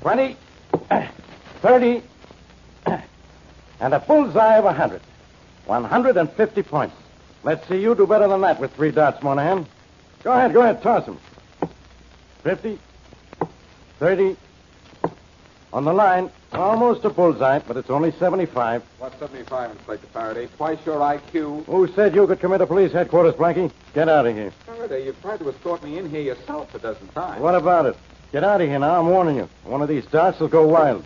$20, $30, and a bullseye of 100. 150 points. Let's see you do better than that with 3 dots, Monahan. Go ahead, toss them. 50, 30. On the line, almost a bullseye, but it's only 75. What's 75, Inspector Faraday? Twice your IQ. Who said you could come into police headquarters, Blackie? Get out of here. Faraday, you've tried to escort me in here yourself a dozen times. What about it? Get out of here now, I'm warning you. One of these darts will go wild.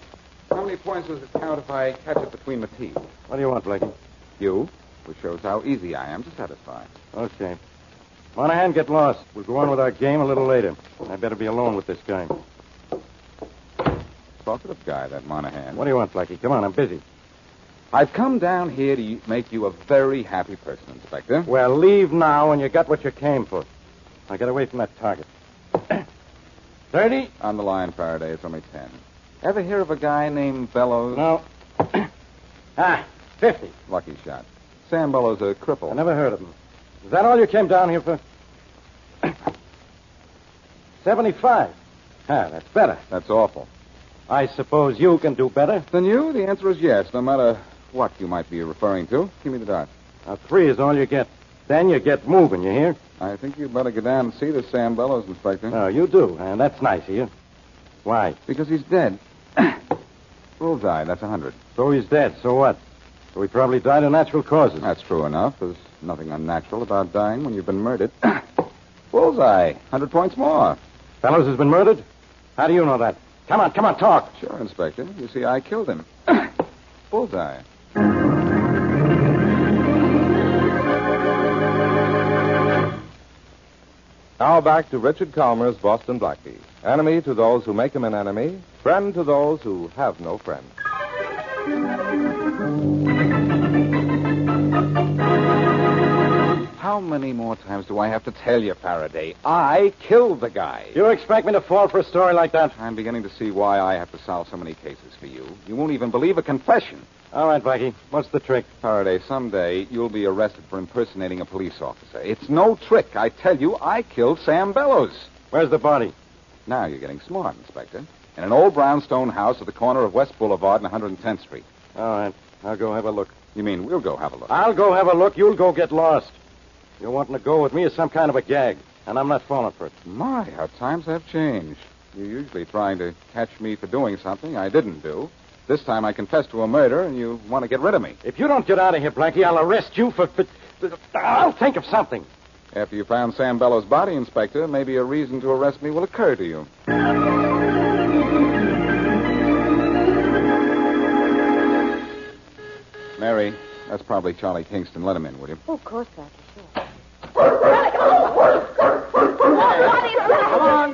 How many points does it count if I catch it between the teeth? What do you want, Blackie? You, which shows how easy I am to satisfy. Okay. Monahan, get lost. We'll go on with our game a little later. I better be alone with this guy. Talkative guy, that Monahan. What do you want, Blackie? Come on, I'm busy. I've come down here to make you a very happy person, Inspector. Well, leave now and you got what you came for. Now get away from that target. 30? On the line, Faraday. It's only 10. Ever hear of a guy named Bellows? No. 50. Lucky shot. Sam Bellows, a cripple. I never heard of him. Is that all you came down here for? 75. That's better. That's awful. I suppose you can do better. Than you? The answer is yes, no matter what you might be referring to. Give me the dart. Now, 3 is all you get. Then you get moving, you hear? I think you'd better go down and see this Sam Bellows, Inspector. Oh, you do, and that's nice of you. Why? Because he's dead. Bullseye, that's 100. So he's dead, so what? So he probably died of natural causes. That's true enough. There's nothing unnatural about dying when you've been murdered. Bullseye, 100 points more. Bellows has been murdered? How do you know that? Come on, talk. Sure, Inspector. You see, I killed him. Bullseye. Now back to Richard Calmer's Boston Blackie. Enemy to those who make him an enemy, friend to those who have no friend. How many more times do I have to tell you, Faraday? I killed the guy. You expect me to fall for a story like that? I'm beginning to see why I have to solve so many cases for you. You won't even believe a confession. All right, Blackie. What's the trick? Faraday, someday you'll be arrested for impersonating a police officer. It's no trick. I tell you, I killed Sam Bellows. Where's the body? Now you're getting smart, Inspector. In an old brownstone house at the corner of West Boulevard and 110th Street. All right. I'll go have a look. You mean we'll go have a look? I'll go have a look. You'll go get lost. You're wanting to go with me is some kind of a gag, and I'm not falling for it. My, how times have changed. You're usually trying to catch me for doing something I didn't do. This time I confess to a murder, and you want to get rid of me. If you don't get out of here, Blackie, I'll arrest you for... I'll think of something. After you found Sam Bellows' body, Inspector, maybe a reason to arrest me will occur to you. Mary, that's probably Charlie Kingston. Let him in, will you? Oh, of course, Blackie, sure.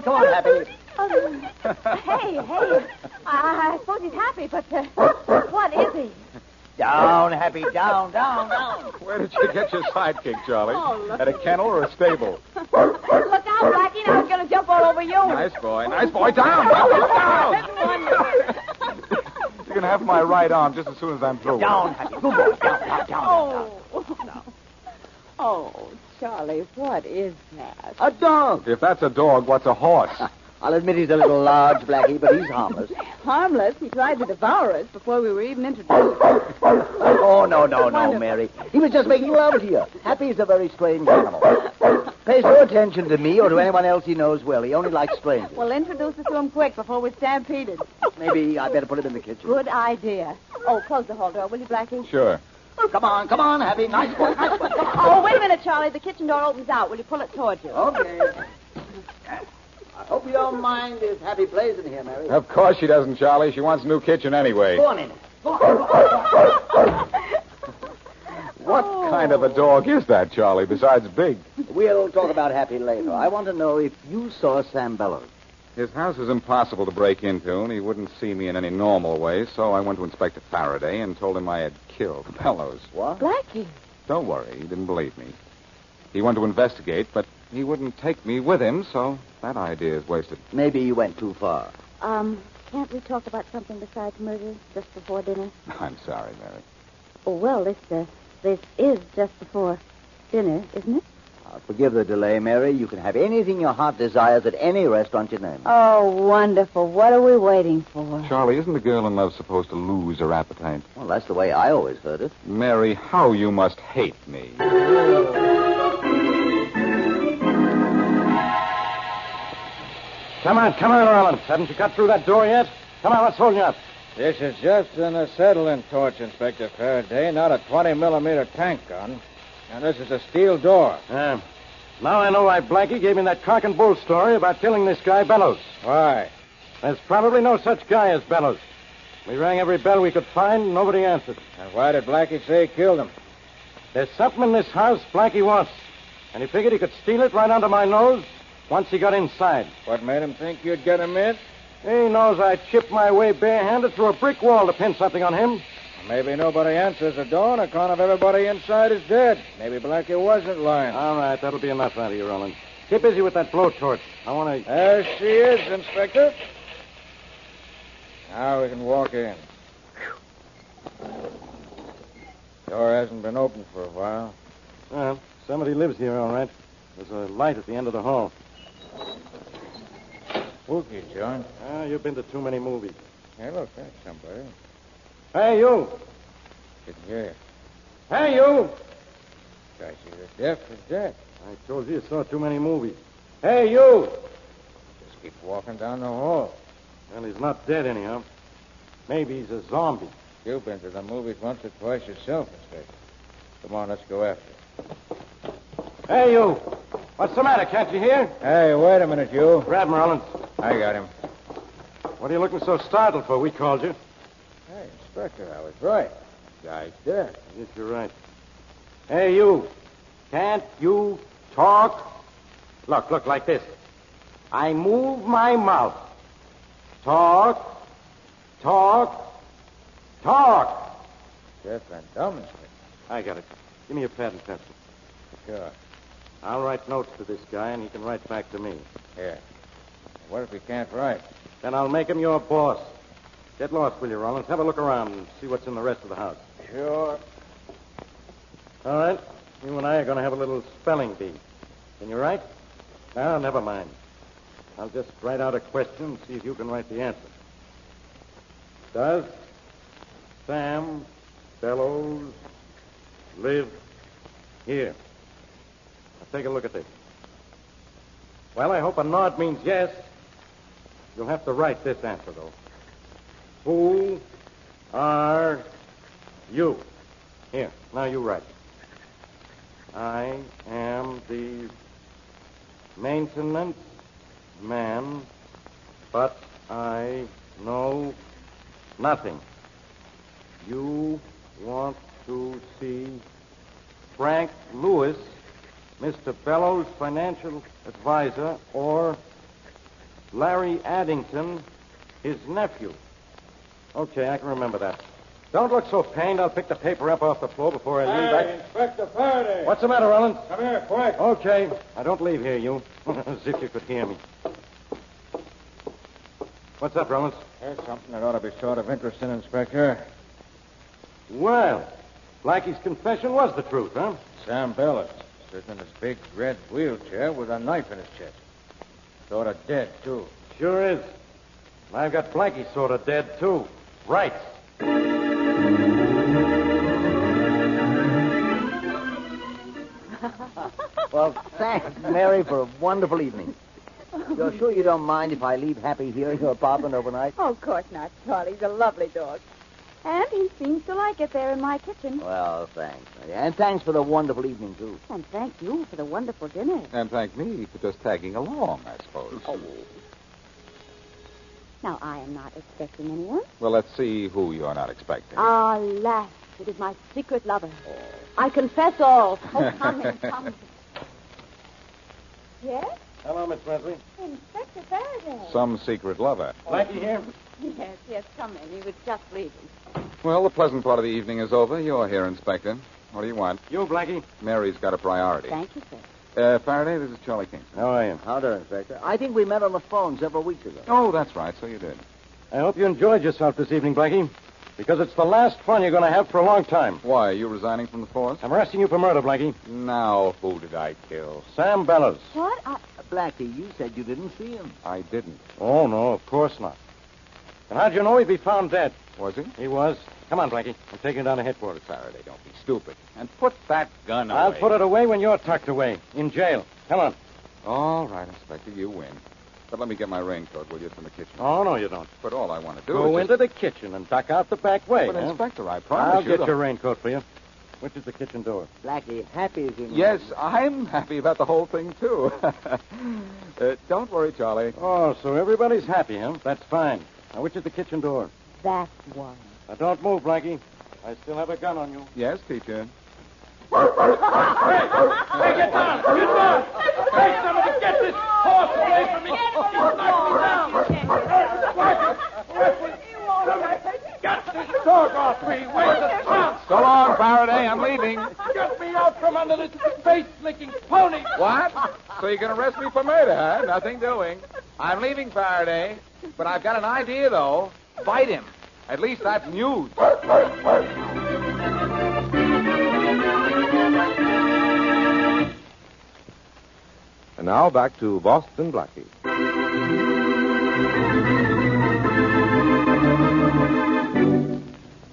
Come on, Happy. Hey. I suppose he's happy, but what is he? Down, Happy, down. Where did you get your sidekick, Charlie? Oh, look. At a kennel or a stable? Look out, Blackie. Now he's going to jump all over you. Nice boy. Down. You're going to have my right arm just as soon as I'm through. Down, Happy. Good boy. Down. Oh, Charlie, what is that? A dog. If that's a dog, what's a horse? I'll admit he's a little large, Blackie, but he's harmless. Harmless. He tried to devour us before we were even introduced. Oh, no, Mary. He was just making love to you. Happy's a very strange animal. Pays no attention to me or to anyone else he knows well. He only likes strangers. Well, introduce us to him quick before we're stampeded. Maybe I better put him in the kitchen. Good idea. Oh, close the hall door, will you, Blackie? Sure. Oh, come on, Happy. Nice boy. Oh, wait a minute, Charlie. The kitchen door opens out. Will you pull it towards you? Okay. I hope you don't mind if Happy plays in here, Mary. Of course she doesn't, Charlie. She wants a new kitchen anyway. Go on in. Go on. What kind of a dog is that, Charlie, besides big? We'll talk about Happy later. I want to know if you saw Sam Bellows. His house is impossible to break into, and he wouldn't see me in any normal way, so I went to Inspector Faraday and told him I had killed Bellows. What? Blackie. Don't worry, he didn't believe me. He wanted to investigate, but he wouldn't take me with him, so that idea is wasted. Maybe you went too far. Can't we talk about something besides murder just before dinner? I'm sorry, Mary. Oh, well, this is just before dinner, isn't it? Forgive the delay, Mary. You can have anything your heart desires at any restaurant you name. Oh, wonderful. What are we waiting for? Charlie, isn't the girl in love supposed to lose her appetite? Well, that's the way I always heard it. Mary, how you must hate me. Come on, Rollins. Haven't you cut through that door yet? Come on, what's holding you up? This is just an acetylene torch, Inspector Faraday, not a 20-millimeter tank gun. And this is a steel door. Now I know why Blackie gave me that cock and bull story about killing this guy, Bellows. Why? There's probably no such guy as Bellows. We rang every bell we could find, and nobody answered. And why did Blackie say he killed him? There's something in this house Blackie wants, and he figured he could steal it right under my nose once he got inside. What made him think you'd get him in? He knows I chipped my way barehanded through a brick wall to pin something on him. Maybe nobody answers the door on account of everybody inside is dead. Maybe Blackie wasn't lying. All right, that'll be enough out of you, Rollins. Get busy with that blowtorch. I want to... There she is, Inspector. Now we can walk in. Door hasn't been opened for a while. Well, somebody lives here, all right. There's a light at the end of the hall. Spooky, John. You've been to too many movies. Hey, look, that's somebody. Hey, you. Get here. Hey, you. Guys, either deaf or dead. I told you saw too many movies. Hey, you. Just keep walking down the hall. Well, he's not dead anyhow. Maybe he's a zombie. You've been to the movies once or twice yourself, Inspector. Come on, let's go after it. Hey, you. What's the matter? Can't you hear? Hey, wait a minute, you. Grab him, Rollins. I got him. What are you looking so startled for? We called you. Hey, Inspector, I was right. Guy's dead. Yes, you're right. Hey, you. Can't you talk? Look, like this. I move my mouth. Talk. Deaf and dumb, Inspector. I got it. Give me a pad and pencil. Sure. I'll write notes to this guy, and he can write back to me. Here. What if he can't write? Then I'll make him your boss. Get lost, will you, Rollins? Have a look around and see what's in the rest of the house. Sure. All right. You and I are going to have a little spelling bee. Can you write? No, never mind. I'll just write out a question and see if you can write the answer. Does Sam Bellows live here? Now take a look at this. Well, I hope a nod means yes. You'll have to write this answer, though. Who are you? Here, now you write. I am the maintenance man, but I know nothing. You want to see Frank Lewis, Mr. Bellows' financial advisor, or Larry Addington, his nephew. Okay, I can remember that. Don't look so pained. I'll pick the paper up off the floor before I leave. Hey, Inspector Faraday. What's the matter, Rollins? Come here, quick. Okay. I don't leave here, you. As if you could hear me. What's up, Rollins? There's something that ought to be sort of interesting, Inspector. Well, Blackie's confession was the truth, huh? Sam Bellows, sitting in his big red wheelchair with a knife in his chest. Sort of dead, too. Sure is. And I've got Blackie sort of dead, too. Right. Well, thanks, Mary, for a wonderful evening. You're sure you don't mind if I leave Happy here in your apartment overnight? Oh, of course not, Charlie. He's a lovely dog. And he seems to like it there in my kitchen. Well, thanks. And thanks for the wonderful evening, too. And thank you for the wonderful dinner. And thank me for just tagging along, I suppose. Oh. Now, I am not expecting anyone. Well, let's see who you're not expecting. Alas, it is my secret lover. I confess all. Oh, come in, come in. Yes? Hello, Miss Wesley. Inspector Faraday. Some secret lover. Blackie here? Yes, come in. He was just leaving. Well, the pleasant part of the evening is over. You're here, Inspector. What do you want? You, Blackie? Mary's got a priority. Thank you, sir. Faraday, this is Charlie Kingston. How are you? How do, Inspector? I think we met on the phone several weeks ago. Oh, that's right. So you did. I hope you enjoyed yourself this evening, Blackie, because it's the last fun you're going to have for a long time. Why, are you resigning from the force? I'm arresting you for murder, Blackie. Now, who did I kill? Sam Bellows. What? Blackie, you said you didn't see him. I didn't. Oh, no, of course not. And how'd you know he'd be found dead? Was he? He was. Come on, Blackie. I'm taking you down to headquarters. Faraday, don't be stupid. And put that gun away. I'll put it away when you're tucked away. In jail. Come on. All right, Inspector, you win. But let me get my raincoat, will you? It's in the kitchen. Oh, no, you don't. But all I want to do Go is into the kitchen and duck out the back way. But, huh? Inspector, I promise I'll you... get your raincoat for you. Which is the kitchen door? Blackie, happy is in Yes, I'm happy about the whole thing, too. Don't worry, Charlie. Oh, so everybody's happy, huh? That's fine. Now, which is the kitchen door? That one. Now, don't move, Blackie. I still have a gun on you. Yes, teacher. Hey, get down! Get down! Hey, somebody get this horse away from me! You knocked me down! Get this dog off me! Where's the trunk? So long, Faraday. I'm leaving. Get me out from under this face-licking pony! What? So you're going to arrest me for murder, huh? Nothing doing. I'm leaving, Faraday. But I've got an idea, though. Fight him. At least that's news. And now back to Boston Blackie.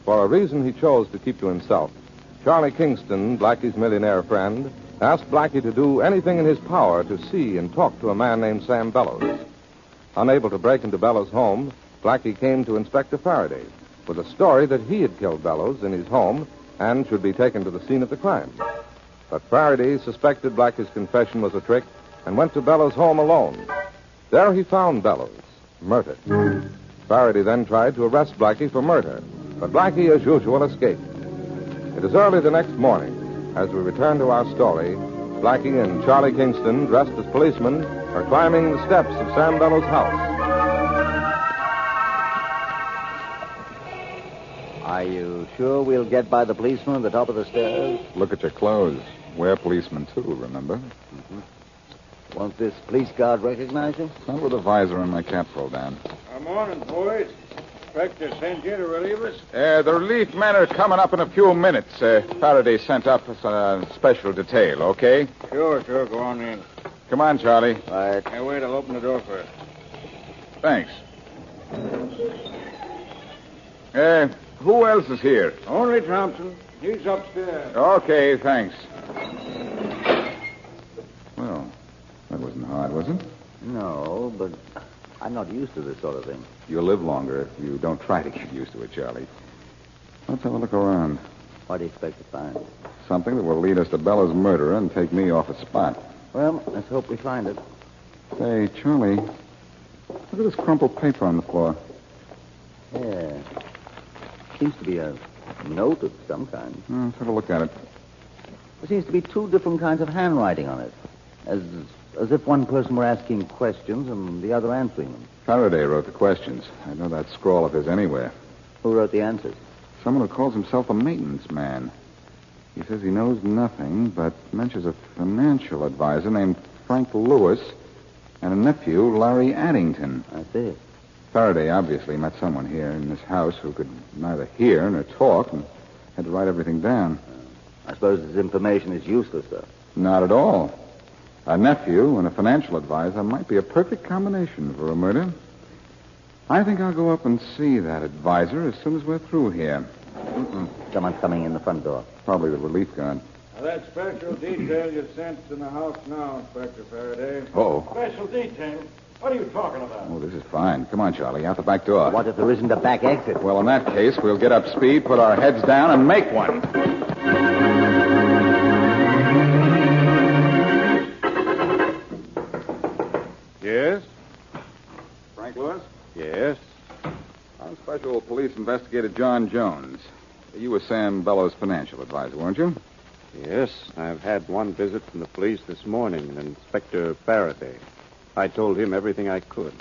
For a reason he chose to keep to himself, Charlie Kingston, Blackie's millionaire friend, asked Blackie to do anything in his power to see and talk to a man named Sam Bellows. Unable to break into Bellows' home, Blackie came to Inspector Faraday with a story that he had killed Bellows in his home and should be taken to the scene of the crime. But Faraday suspected Blackie's confession was a trick and went to Bellows' home alone. There he found Bellows, murdered. Faraday then tried to arrest Blackie for murder, but Blackie, as usual, escaped. It is early the next morning. As we return to our story, Blackie and Charlie Kingston, dressed as policemen, are climbing the steps of Sam Bellows' house. Are you sure we'll get by the policeman at the top of the stairs? Look at your clothes. We're policemen, too, remember? Won't this police guard recognize him? Not with a visor and my cap pulled down. Good morning, boys. Inspector sent you to relieve us? The relief men are coming up in a few minutes. Faraday sent up a special detail, okay? Sure, go on in. Come on, Charlie. Right. Hey, wait, I'll open the door first. Thanks. Who else is here? Only Thompson. He's upstairs. Okay, thanks. Well, that wasn't hard, was it? No, but I'm not used to this sort of thing. You'll live longer if you don't try to get used to it, Charlie. Let's have a look around. What do you expect to find? Something that will lead us to Bella's murderer and take me off the spot. Well, let's hope we find it. Say, Charlie, look at this crumpled paper on the floor. Yeah. Seems to be a note of some kind. Let's have a look at it. There seems to be two different kinds of handwriting on it. As if one person were asking questions and the other answering them. Faraday wrote the questions. I know that scrawl of his anywhere. Who wrote the answers? Someone who calls himself a maintenance man. He says he knows nothing, but mentions a financial advisor named Frank Lewis and a nephew, Larry Addington. I see. Faraday obviously met someone here in this house who could neither hear nor talk and had to write everything down. I suppose this information is useless, though. Not at all. A nephew and a financial advisor might be a perfect combination for a murder. I think I'll go up and see that advisor as soon as we're through here. Someone's coming in the front door. Probably the relief guard. Now, that special detail you sent in the house now, Inspector Faraday. Oh. Special detail? What are you talking about? Oh, this is fine. Come on, Charlie, out the back door. What if there isn't a back exit? Well, in that case, we'll get up speed, put our heads down, and make one. Yes? Frank Lewis? Yes. I'm Special Police Investigator John Jones. You were Sam Bellows' financial advisor, weren't you? Yes, I've had one visit from the police this morning, Inspector Faraday. I told him everything I could.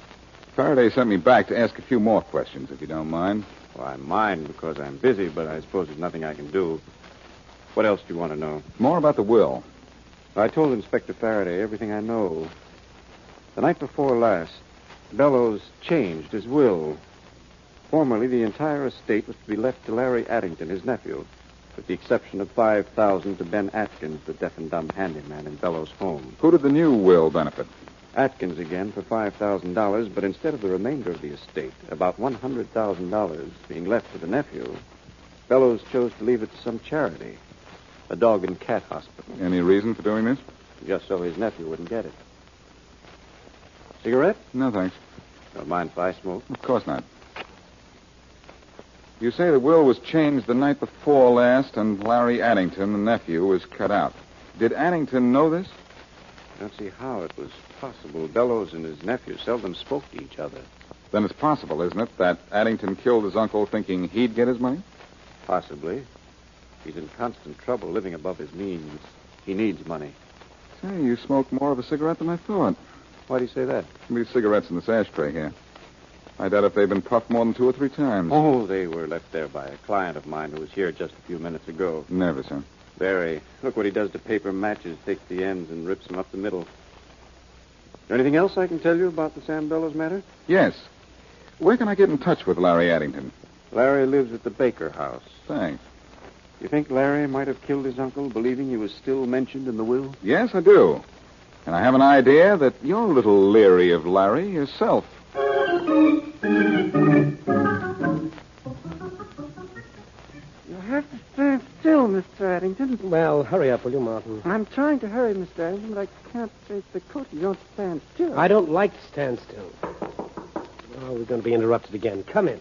Faraday sent me back to ask a few more questions, if you don't mind. Well, I mind because I'm busy, but I suppose there's nothing I can do. What else do you want to know? More about the will. I told Inspector Faraday everything I know. The night before last, Bellows changed his will. Formerly, the entire estate was to be left to Larry Addington, his nephew, with the exception of $5,000 to Ben Atkins, the deaf and dumb handyman in Bellows' home. Who did the new will benefit? Atkins again for $5,000, but instead of the remainder of the estate, about $100,000 being left to the nephew, Bellows chose to leave it to some charity, a dog and cat hospital. Any reason for doing this? Just so his nephew wouldn't get it. Cigarette? No, thanks. Don't mind if I smoke. Of course not. You say the will was changed the night before last, and Larry Addington, the nephew, was cut out. Did Addington know this? I don't see how it was possible. Bellows and his nephew seldom spoke to each other. Then it's possible, isn't it, that Addington killed his uncle thinking he'd get his money? Possibly. He's in constant trouble living above his means. He needs money. Say, you smoke more of a cigarette than I thought. Why do you say that? These cigarettes in this ashtray here. I doubt if they've been puffed more than 2 or 3 times. Oh, they were left there by a client of mine who was here just a few minutes ago. Nervous, huh? Very. Look what he does to paper matches. Takes the ends and rips them up the middle. Is there anything else I can tell you about the Sam Bellows matter? Yes. Where can I get in touch with Larry Addington? Larry lives at the Baker house. Thanks. You think Larry might have killed his uncle, believing he was still mentioned in the will? Yes, I do. And I have an idea that you're a little leery of Larry yourself. You'll have to stand still, Mr. Addington. Well, hurry up, will you, Martin? I'm trying to hurry, Mr. Addington, but I can't change the coat. You don't stand still. I don't like to stand still. Oh, we're going to be interrupted again. Come in.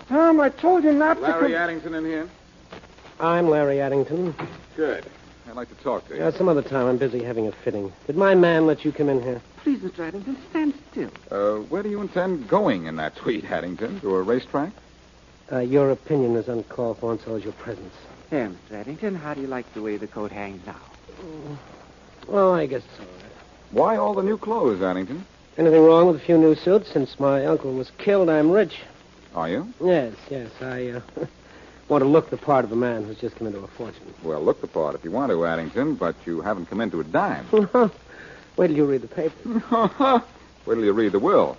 Tom, I told you not Larry to... Addington in here? I'm Larry Addington. Good. I'd like to talk to you. Some other time. I'm busy having a fitting. Did my man let you come in here? Please, Mr. Addington, stand still. Where do you intend going in that tweet, Addington? To a racetrack? Your opinion is uncalled for, and so is your presence. There, Mr. Addington, how do you like the way the coat hangs now? Well, I guess it's all right. Why all the new clothes, Addington? Anything wrong with a few new suits? Since my uncle was killed, I'm rich. Are you? Yes. I want to look the part of a man who's just come into a fortune. Well, look the part if you want to, Addington, but you haven't come into a dime. Wait till you read the paper. Wait till you read the will.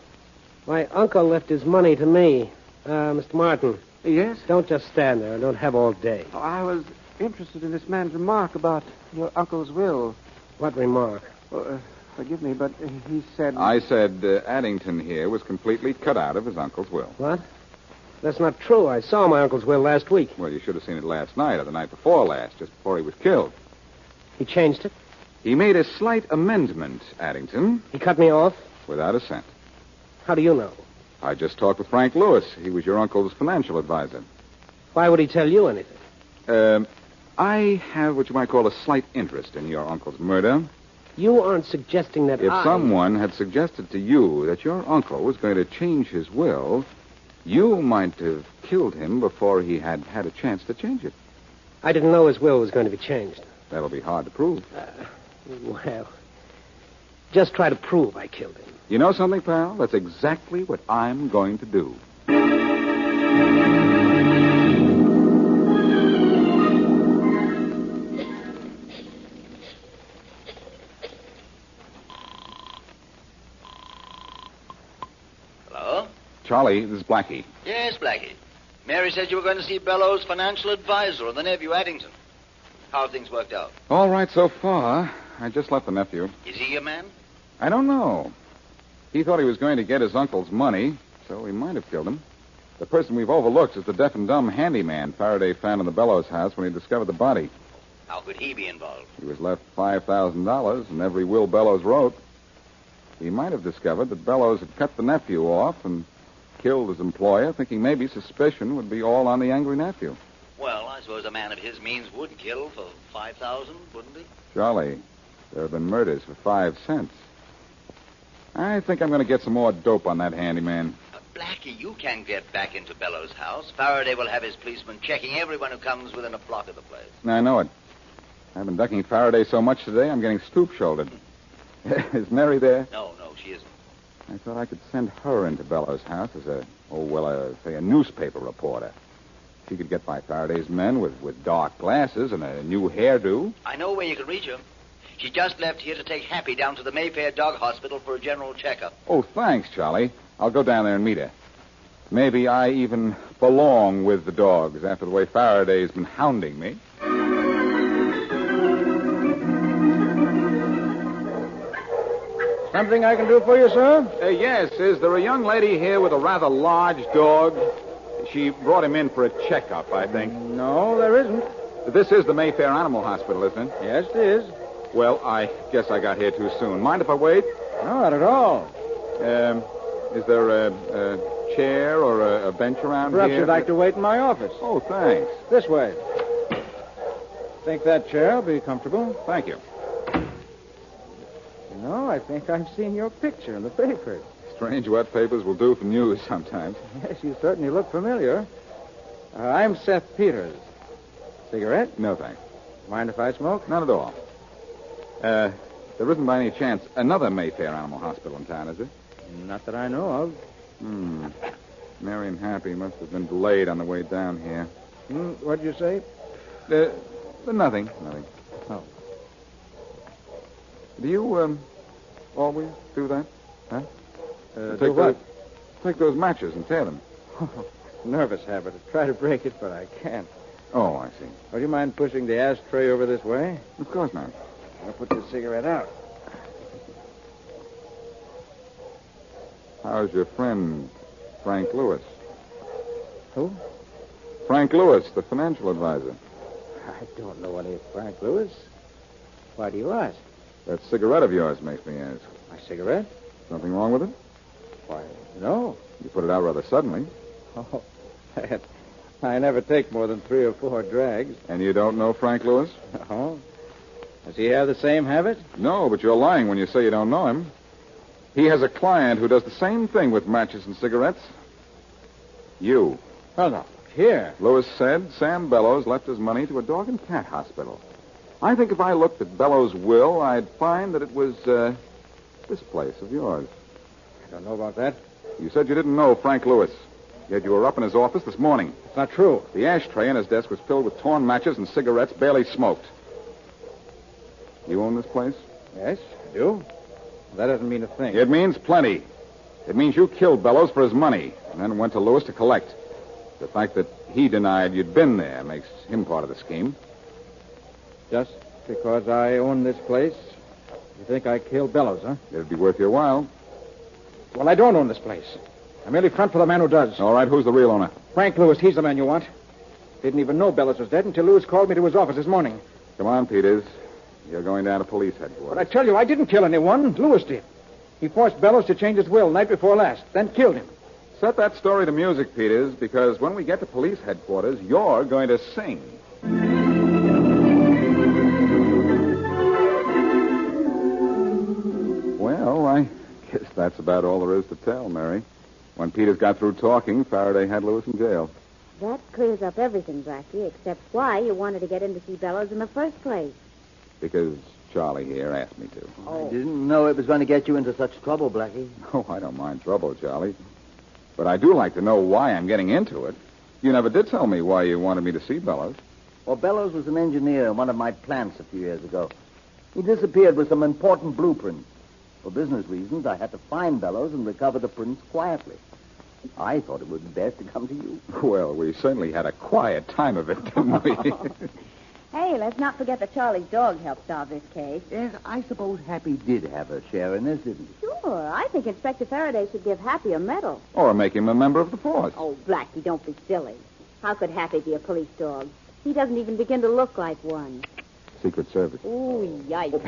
My uncle left his money to me. Mr. Martin. Yes? Don't just stand there. Don't have all day. Oh, I was interested in this man's remark about your uncle's will. What remark? Well, forgive me, but he said... I said Addington here was completely cut out of his uncle's will. What? That's not true. I saw my uncle's will last week. Well, you should have seen it last night or the night before last, just before he was killed. He changed it? He made a slight amendment, Addington. He cut me off? Without a cent. How do you know? I just talked with Frank Lewis. He was your uncle's financial advisor. Why would he tell you anything? I have what you might call a slight interest in your uncle's murder. You aren't suggesting that If someone had suggested to you that your uncle was going to change his will, you might have killed him before he had had a chance to change it. I didn't know his will was going to be changed. That'll be hard to prove. Well, just try to prove I killed him. You know something, pal? That's exactly what I'm going to do. Hello? Charlie, this is Blackie. Yes, Blackie. Mary said you were going to see Bellows' financial advisor and the nephew, Addington. How have things worked out? All right so far. I just left the nephew. Is he your man? I don't know. He thought he was going to get his uncle's money, so he might have killed him. The person we've overlooked is the deaf and dumb handyman Faraday found in the Bellows house when he discovered the body. How could he be involved? He was left $5,000 in every will Bellows wrote. He might have discovered that Bellows had cut the nephew off and killed his employer, thinking maybe suspicion would be all on the angry nephew. Well, I suppose a man of his means would kill for $5,000, wouldn't he? Charlie, there have been murders for 5 cents. I think I'm going to get some more dope on that handyman. Blackie, you can get back into Bellows' house. Faraday will have his policemen checking everyone who comes within a block of the place. I know it. I've been ducking Faraday so much today, I'm getting stoop-shouldered. Is Mary there? No, she isn't. I thought I could send her into Bellows' house as a newspaper reporter. She could get by Faraday's men with dark glasses and a new hairdo. I know where you can reach her. She just left here to take Happy down to the Mayfair Dog Hospital for a general checkup. Oh, thanks, Charlie. I'll go down there and meet her. Maybe I even belong with the dogs after the way Faraday's been hounding me. Something I can do for you, sir? Yes. Is there a young lady here with a rather large dog? She brought him in for a checkup, I think. No, there isn't. This is the Mayfair Animal Hospital, isn't it? Yes, it is. Well, I guess I got here too soon. Mind if I wait? No, not at all. Is there a chair or a bench around Perhaps here? you'd like to wait in my office. Oh, thanks. This way. Think that chair will be comfortable? Thank you. No, I think I've seen your picture in the papers. Strange what papers will do for news sometimes. Yes, you certainly look familiar. I'm Seth Peters. Cigarette? No, thanks. Mind if I smoke? Not at all. There isn't by any chance another Mayfair Animal Hospital in town, is there? Not that I know of. Mary and Happy must have been delayed on the way down here. What'd you say? Nothing. Oh. Do you, always do that? Huh? Do what? Take those matches and tear them. Nervous habit. I try to break it, but I can't. Oh, I see. Would you mind pushing the ashtray over this way? Of course not. I'll put this cigarette out. How's your friend, Frank Lewis? Who? Frank Lewis, the financial advisor. I don't know any Frank Lewis. Why do you ask? That cigarette of yours makes me ask. My cigarette? Something wrong with it? Why, no. You put it out rather suddenly. Oh, I never take more than 3 or 4 drags. And you don't know Frank Lewis? Oh. Does he have the same habit? No, but you're lying when you say you don't know him. He has a client who does the same thing with matches and cigarettes. You. Well, no. Here. Lewis said Sam Bellows left his money to a dog and cat hospital. I think if I looked at Bellows' will, I'd find that it was, this place of yours. I don't know about that. You said you didn't know Frank Lewis. Yet you were up in his office this morning. It's not true. The ashtray in his desk was filled with torn matches and cigarettes barely smoked. You own this place? Yes, I do. That doesn't mean a thing. It means plenty. It means you killed Bellows for his money and then went to Lewis to collect. The fact that he denied you'd been there makes him part of the scheme. Just because I own this place, you think I killed Bellows, huh? It'd be worth your while. Well, I don't own this place. I merely front for the man who does. All right, who's the real owner? Frank Lewis, he's the man you want. Didn't even know Bellows was dead until Lewis called me to his office this morning. Come on, Peters. You're going down to police headquarters. But I tell you, I didn't kill anyone. Lewis did. He forced Bellows to change his will night before last, then killed him. Set that story to music, Peters, because when we get to police headquarters, you're going to sing. Well, I guess that's about all there is to tell, Mary. When Peters got through talking, Faraday had Lewis in jail. That clears up everything, Blackie, except why you wanted to get in to see Bellows in the first place. Because Charlie here asked me to. I didn't know it was going to get you into such trouble, Blackie. Oh, I don't mind trouble, Charlie. But I do like to know why I'm getting into it. You never did tell me why you wanted me to see Bellows. Well, Bellows was an engineer in one of my plants a few years ago. He disappeared with some important blueprints. For business reasons, I had to find Bellows and recover the prints quietly. I thought it would be best to come to you. Well, we certainly had a quiet time of it, didn't we? Hey, let's not forget that Charlie's dog helped solve this case. Yes, I suppose Happy did have her share in this, didn't he? Sure. I think Inspector Faraday should give Happy a medal. Or make him a member of the force. Oh, Blackie, don't be silly. How could Happy be a police dog? He doesn't even begin to look like one. Secret Service. Ooh, yikes.